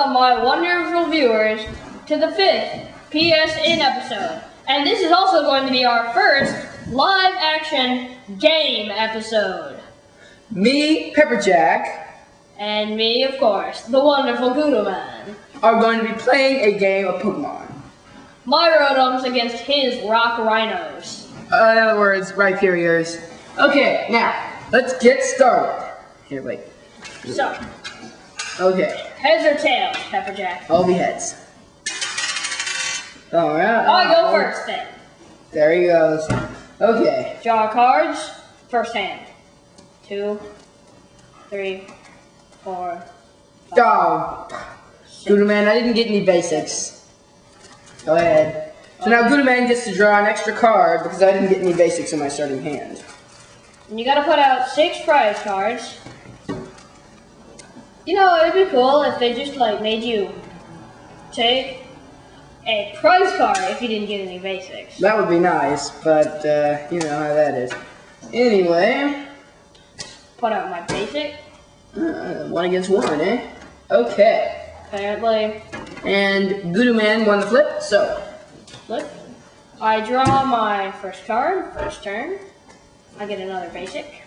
welcome my wonderful viewers to the 5th PSN episode. And this is also going to be our first live action game episode. Me, Pepperjack, and me, of course, the wonderful GuruMan, are going to be playing a game of Pokemon. My Rotoms against his Rock Rhinos. In other words, Rhyperiors. Okay, now, let's get started. Here, wait. So. Okay. Heads or tails, Pepperjack? I'll be heads. Alright. I'll go first then. There he goes. Okay. Draw cards. First hand. 2, 3, 4, 5. Oh. GuruMan, I didn't get any basics. Go ahead. So now GuruMan gets to draw an extra card because I didn't get any basics in my starting hand. And you gotta put out 6 prize cards. You know, it'd be cool if they just, like, made you take a prize card if you didn't get any basics. That would be nice, but, you know how that is. Anyway. Put out my basic. 1 against 1, eh? Okay. Apparently. And GuruMan won the flip, so. Flip. I draw my first card, first turn. I get another basic.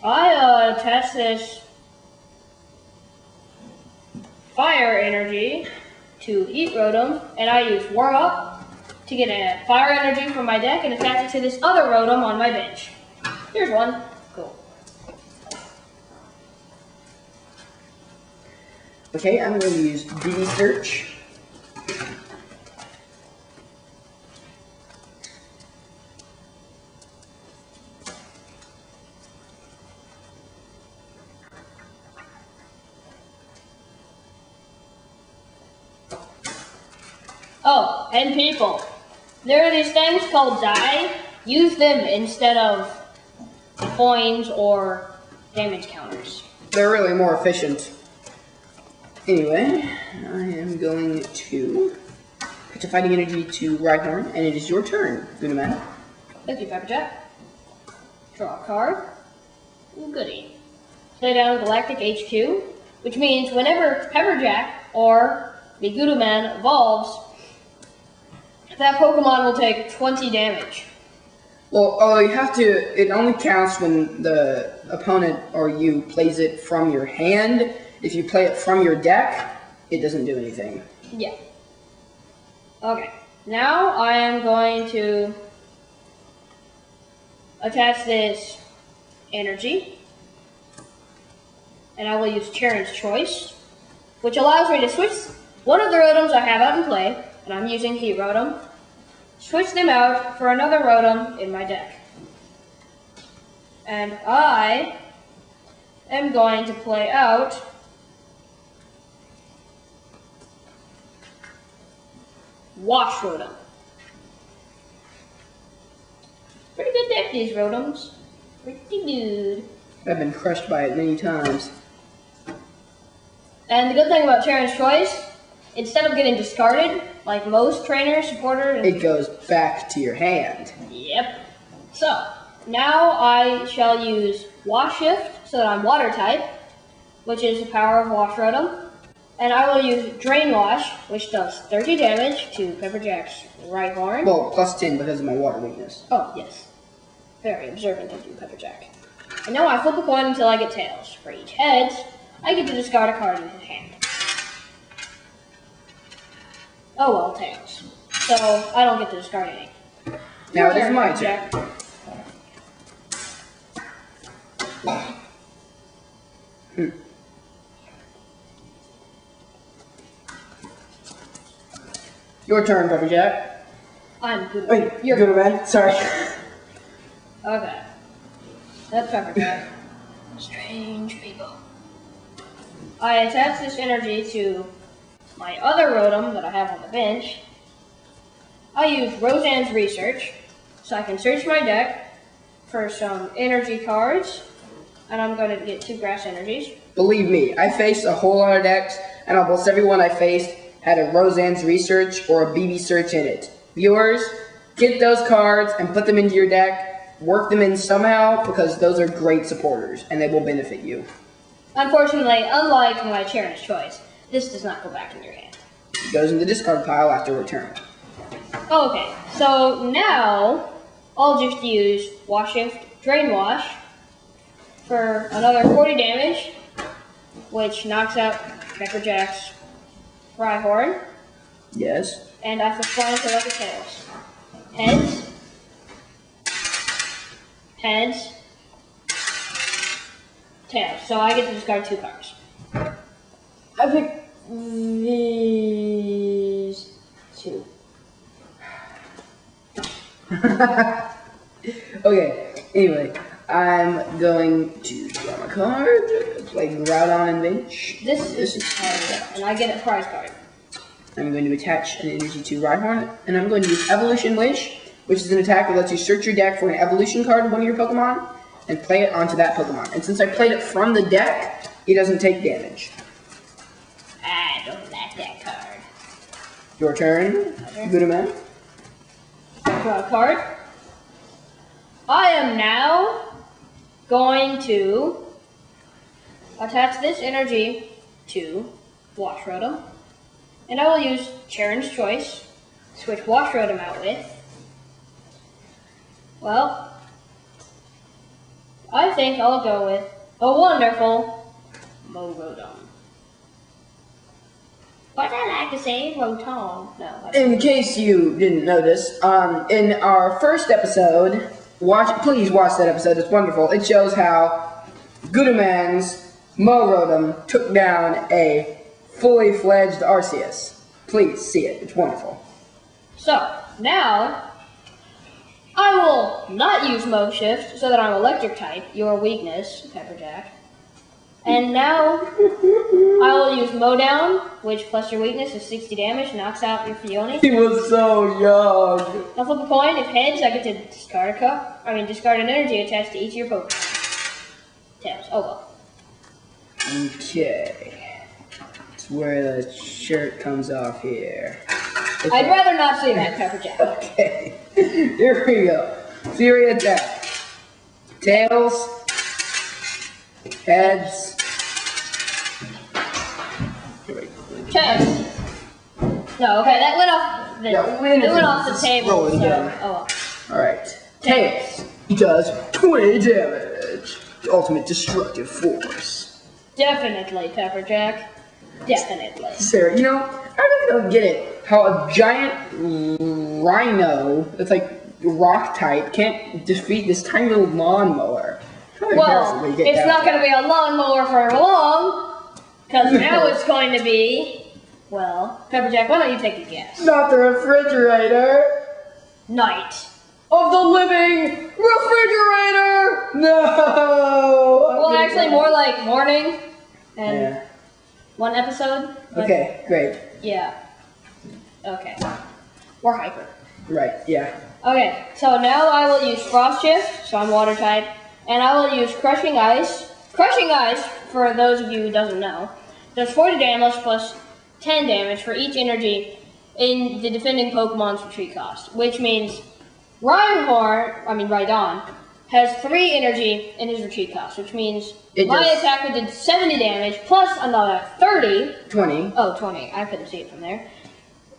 I attach this fire energy to Heat Rotom, and I use Warm Up to get a fire energy from my deck and attach it to this other Rotom on my bench. Here's one. Cool. Okay, I'm going to use BB Search. Oh, and people, there are these things called die. Use them instead of coins or damage counters. They're really more efficient. Anyway, I am going to pitch a fighting energy to Rhyhorn, and it is your turn, GuruMan. Thank you, Pepperjack. Draw a card. Ooh, goody. Play down Galactic HQ, which means whenever Pepperjack or the GuruMan evolves, that Pokemon will take 20 damage. Well, you have to, it only counts when the opponent or you plays it from your hand. If you play it from your deck, it doesn't do anything. Yeah. Okay. Now I am going to attach this energy. And I will use Charon's Choice, which allows me to switch one of the Rotoms I have out in play, and I'm using Heat Rotom, switch them out for another Rotom in my deck. And I am going to play out Wash Rotom. Pretty good deck, these Rotoms. Pretty good. I've been crushed by it many times. And the good thing about Charon's Choice, instead of getting discarded, like most trainers, supporters... It goes back to your hand. Yep. So, now I shall use Wash Shift, so that I'm Water type, which is the power of Wash Rotom. And I will use Drain Wash, which does 30 damage to Pepperjack's Rhyhorn. Well, plus 10 because of my water weakness. Oh, yes. Very observant of you, Pepperjack. And now I flip a coin until I get tails. For each heads, I get to discard a card in his hand. Oh well, tails. So, I don't get to discard any. Now it is my turn. Your turn, Pepperjack. I'm good. Wait, you're GuruMan. Sorry. Okay. That's Pepperjack. Strange people. I attach this energy to my other Rotom that I have on the bench. I use Roseanne's Research, so I can search my deck for some energy cards, and I'm going to get 2 grass energies. Believe me, I faced a whole lot of decks, and almost everyone I faced had a Roseanne's Research or a BB Search in it. Viewers, get those cards and put them into your deck. Work them in somehow, because those are great supporters, and they will benefit you. Unfortunately, unlike my Chairman's Choice, this does not go back in your hand. It goes in the discard pile after return. Okay, so now I'll just use Wash Shift Drain Wash for another 40 damage, which knocks out Pepperjack's Rhyhorn. Yes. And I flip flying to the tails. Heads. Heads. Tails. So I get to discard 2 cards. I pick these 2. Okay, anyway, I'm going to draw my card, play Groudon and Bench. This is and I get a prize card. I'm going to attach an energy to Rhyhorn, and I'm going to use Evolution Wish, which is an attack that lets you search your deck for an evolution card of one of your Pokemon, and play it onto that Pokemon. And since I played it from the deck, it doesn't take damage. I don't like that card. Your turn, GuruMan. Draw a card. I am now going to attach this energy to Wash Rotom, and I will use Charon's Choice, switch Wash Rotom out with. Well, I think I'll go with a wonderful Rotom. But I like to say Rotom. No. In case you didn't notice, in our first episode, please watch that episode, it's wonderful. It shows how GuruMan's Rotom took down a fully fledged Arceus. Please see it, it's wonderful. So, now, I will not use Shift so that I'm electric type, your weakness, Pepperjack. And now, I will use Down, which plus your weakness is 60 damage, knocks out your Fione. He was so young. Now flip a coin, if heads, I get to discard discard an energy attached to each of your Pokemon. Tails, oh well. Okay. It's where the shirt comes off here. Okay. I'd rather not see that, Pepperjack. Okay. Here we go. Fury attack. Tails. Heads. Tails. No, okay, that went off the, table, so, oh well. Alright. Tails. He does 20 damage. Ultimate destructive force. Definitely, Pepperjack. Definitely. Sarah, you know, I really don't get it. How a giant rhino that's like rock type can't defeat this tiny little lawnmower. Well, it's not going to be a lawnmower for long, because now it's going to be, well, Pepperjack, why don't you take a guess? Not the refrigerator. Night. Of the living refrigerator! No! Well, actually, more like morning and one episode. Okay, great. Yeah. Okay. We're hyper. Right, yeah. Okay, so now I will use Frost Shift, so I'm water type, and I will use Crushing Ice. Crushing Ice, for those of you who doesn't know, does 40 damage plus 10 damage for each energy in the defending Pokemon's retreat cost, which means Rhydon has 3 energy in his retreat cost, which means my attack would do 70 damage plus another 30. 20. Oh, 20. I couldn't see it from there.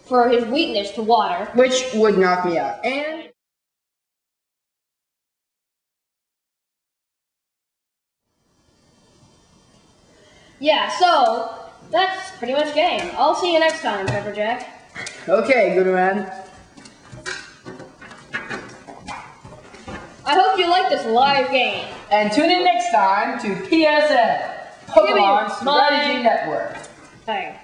For his weakness to water. Which would knock me out. And yeah, so that's pretty much game. I'll see you next time, Pepperjack. Okay, GuruMan. I hope you like this live game. And tune in next time to PSN, Pokemon Strategy Network. Hey.